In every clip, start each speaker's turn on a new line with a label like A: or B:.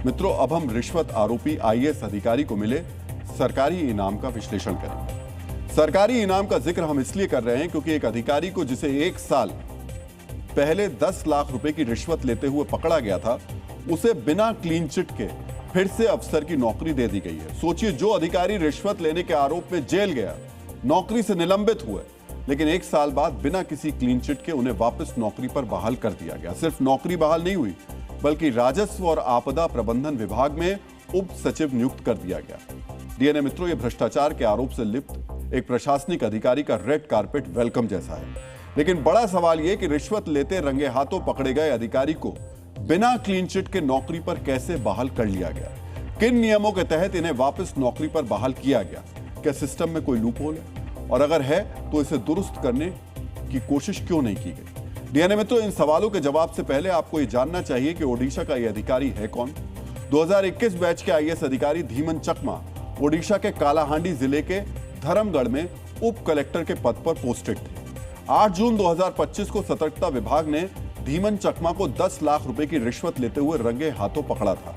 A: मित्रों, अब हम रिश्वत आरोपी आईएएस अधिकारी को मिले सरकारी इनाम का विश्लेषण करेंगे। सरकारी इनाम का जिक्र हम इसलिए कर रहे हैं क्योंकि एक अधिकारी को जिसे 1 साल पहले 10 लाख रुपए की रिश्वत लेते हुए पकड़ा गया था, उसे बिना क्लीन चिट के फिर से अफसर की नौकरी दे दी गई है। सोचिए, जो अधिकारी रिश्वत लेने के आरोप में जेल गया, नौकरी से निलंबित हुए, लेकिन 1 साल बाद बिना किसी क्लीन चिट के उन्हें वापस नौकरी पर बहाल कर दिया गया। सिर्फ नौकरी बहाल नहीं हुई, बल्कि राजस्व और आपदा प्रबंधन विभाग में उप सचिव नियुक्त कर दिया गया। डीएनए मित्रों, यह भ्रष्टाचार के आरोप से लिप्त एक प्रशासनिक अधिकारी का रेड कारपेट वेलकम जैसा है। लेकिन बड़ा सवाल यह कि रिश्वत लेते रंगे हाथों पकड़े गए अधिकारी को बिना क्लीन चिट के नौकरी पर कैसे बहाल कर लिया गया? किन नियमों के तहत इन्हें वापस नौकरी पर बहाल किया गया? क्या सिस्टम में कोई लूपहोल है? और अगर है तो इसे दुरुस्त करने की कोशिश क्यों नहीं की गई? डीएनए मित्रों, इन सवालों के जवाब से पहले आपको यह जानना चाहिए कि ओडिशा का यह अधिकारी है कौन। 2021 बैच के आईएएस अधिकारी धीमन चकमा ओडिशा के कालाहांडी जिले के धर्मगढ़ में उप कलेक्टर के पद पर पोस्टेड थे। 8 जून 2025 को सतर्कता विभाग ने धीमन चकमा को 10 लाख रुपए की रिश्वत लेते हुए रंगे हाथों पकड़ा था।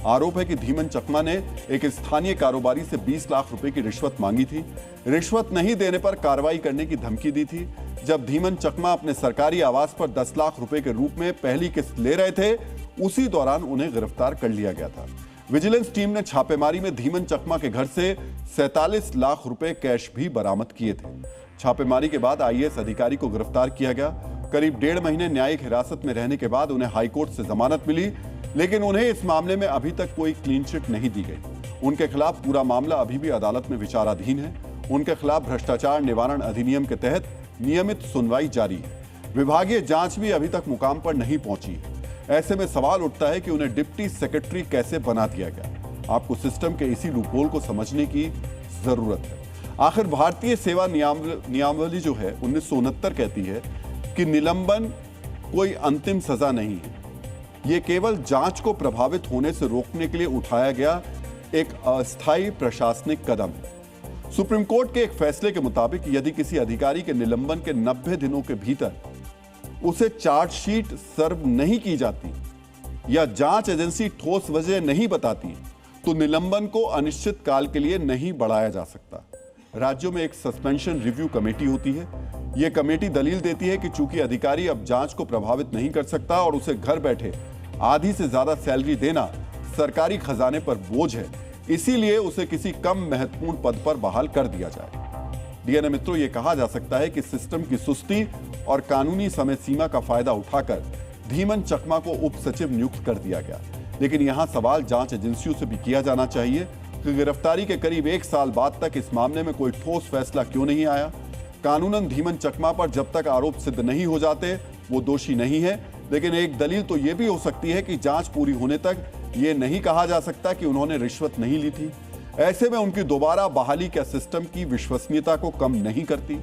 A: आरोप है कि धीमन चकमा ने एक स्थानीय कारोबारी से 20 लाख रुपए की रिश्वत मांगी थी। रिश्वत नहीं देने पर कार्रवाई करने की धमकी दी थी। जब धीमन चकमा अपने सरकारी आवास पर 10 लाख रुपए के रूप में पहली किस्त ले रहे थे, उसी दौरान उन्हें गिरफ्तार कर लिया गया था। विजिलेंस टीम ने छापेमारी में धीमन चकमा के घर से 47 लाख रुपए कैश भी बरामद किए थे। छापेमारी के बाद आईएएस अधिकारी को गिरफ्तार किया गया। करीब 1.5 महीने न्यायिक हिरासत में रहने के बाद उन्हें हाईकोर्ट से जमानत मिली, लेकिन उन्हें इस मामले में अभी तक कोई क्लीन चिट नहीं दी गई। उनके खिलाफ पूरा मामला अभी भी अदालत में विचाराधीन है। उनके खिलाफ भ्रष्टाचार निवारण अधिनियम के तहत नियमित सुनवाई जारी है। विभागीय जांच भी अभी तक मुकाम पर नहीं पहुंची है। ऐसे में सवाल उठता है कि उन्हें डिप्टी सेक्रेटरी कैसे बना दिया गया। आपको सिस्टम के इसी लूपहोल को समझने की जरूरत है। आखिर भारतीय सेवा नियमावली जो है 1969 कहती है कि निलंबन कोई अंतिम सजा नहीं है। यह केवल जांच को प्रभावित होने से रोकने के लिए उठाया गया एक अस्थायी प्रशासनिक कदम है। सुप्रीम कोर्ट के एक फैसले के मुताबिक यदि किसी अधिकारी के निलंबन के 90 दिनों के भीतर उसे चार्जशीट सर्व नहीं की जाती या जांच एजेंसी ठोस वजह नहीं बताती, तो निलंबन को अनिश्चित काल के लिए नहीं बढ़ाया जा सकता। राज्यों में एक सस्पेंशन रिव्यू कमेटी होती है। यह कमेटी दलील देती है कि चूंकि अधिकारी अब जांच को प्रभावित नहीं कर सकता और उसे घर बैठे आधी से ज्यादा सैलरी देना सरकारी खजाने पर बोझ है, इसीलिए उसे किसी कम महत्वपूर्ण पद पर बहाल कर दिया जाए। डीएनए मित्रों, यह कहा जा सकता है कि सिस्टम की सुस्ती और कानूनी समय सीमा का फायदा उठाकर धीमन चकमा को उप सचिव नियुक्त कर दिया गया। लेकिन यहां सवाल जांच एजेंसियों से भी किया जाना चाहिए कि गिरफ्तारी के करीब 1 साल बाद तक इस मामले में कोई ठोस फैसला क्यों नहीं आया। कानूनन धीमन चकमा पर जब तक आरोप सिद्ध नहीं हो जाते वो दोषी नहीं है, लेकिन एक दलील तो यह भी हो सकती है कि जांच पूरी होने तक ये नहीं कहा जा सकता कि उन्होंने रिश्वत नहीं ली थी। ऐसे में उनकी दोबारा बहाली क्या सिस्टम की विश्वसनीयता को कम नहीं करती?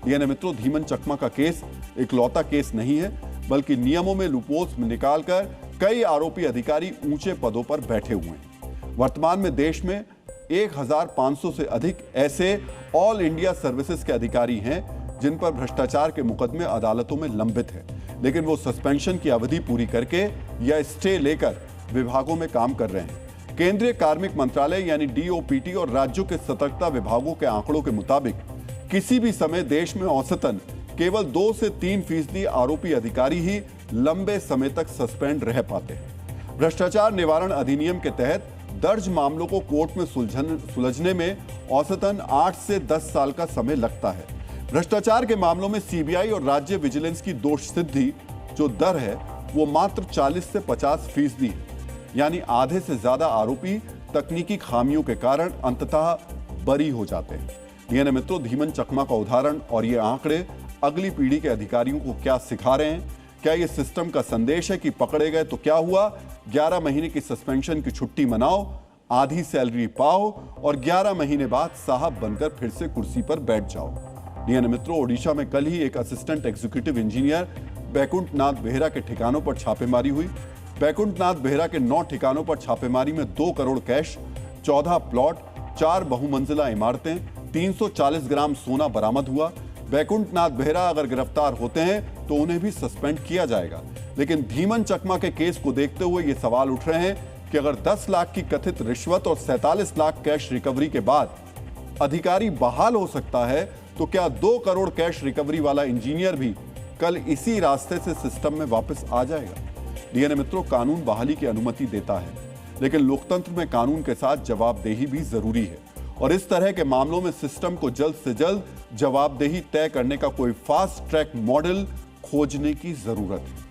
A: डीएनए मित्रों, धीमन चकमा का केस इकलौता केस नहीं है, बल्कि नियमों में लूपहोल्स निकालकर कई आरोपी अधिकारी ऊंचे पदों पर बैठे हुए हैं। वर्तमान में देश में 1500 से अधिक ऐसे ऑल इंडिया सर्विसेज के अधिकारी हैं जिन पर भ्रष्टाचार के मुकदमे अदालतों में लंबित है, लेकिन वो सस्पेंशन की अवधि पूरी करके या स्टे लेकर विभागों में काम कर रहे हैं। केंद्रीय कार्मिक मंत्रालय यानी डीओपीटी और राज्यों के सतर्कता विभागों के आंकड़ों के मुताबिक किसी भी समय देश में औसतन केवल 2 से 3% आरोपी अधिकारी ही लंबे समय तक सस्पेंड रह पाते हैं। भ्रष्टाचार निवारण अधिनियम के तहत दर्ज मामलों को कोर्ट में सुलझने में औसतन 8 से 10 साल का समय लगता है। भ्रष्टाचार के मामलों में सीबीआई और राज्य विजिलेंस की दोष सिद्धि जो दर है वो मात्र 40 से 50% है, यानी आधे से ज्यादा आरोपी तकनीकी खामियों के कारण अंततः बरी हो जाते हैं। डीएनए मित्रों, धीमन चकमा का उदाहरण और ये आंकड़े अगली पीढ़ी के अधिकारियों को क्या सिखा रहे हैं? क्या ये सिस्टम का संदेश है कि पकड़े गए तो क्या हुआ, 11 महीने की सस्पेंशन की छुट्टी मनाओ, आधी सैलरी पाओ और 11 महीने बाद साहब बनकर फिर से कुर्सी पर बैठ जाओ? डीएनए मित्रों, ओडिशा में कल ही एक असिस्टेंट एग्जीक्यूटिव इंजीनियर बैकुंठ नाथ बेहरा के ठिकानों पर छापेमारी हुई। बैकुंठ नाथ बेहरा के 9 ठिकानों पर छापेमारी में 2 करोड़ कैश, 14 प्लॉट, 4 बहुमंजिला इमारतें, 340 ग्राम सोना बरामद हुआ। बैकुंठ नाथ बेहरा अगर गिरफ्तार होते हैं तो उन्हें भी सस्पेंड किया जाएगा। लेकिन धीमन चकमा के केस को देखते हुए ये सवाल उठ रहे हैं कि अगर 10 लाख की कथित रिश्वत और 47 लाख कैश रिकवरी के बाद अधिकारी बहाल हो सकता है, तो क्या 2 करोड़ कैश रिकवरी वाला इंजीनियर भी कल इसी रास्ते से सिस्टम में वापस आ जाएगा? डीएनए मित्रों, कानून बहाली की अनुमति देता है, लेकिन लोकतंत्र में कानून के साथ जवाबदेही भी जरूरी है और इस तरह के मामलों में सिस्टम को जल्द से जल्द जवाबदेही तय करने का कोई फास्ट ट्रैक मॉडल खोजने की जरूरत है।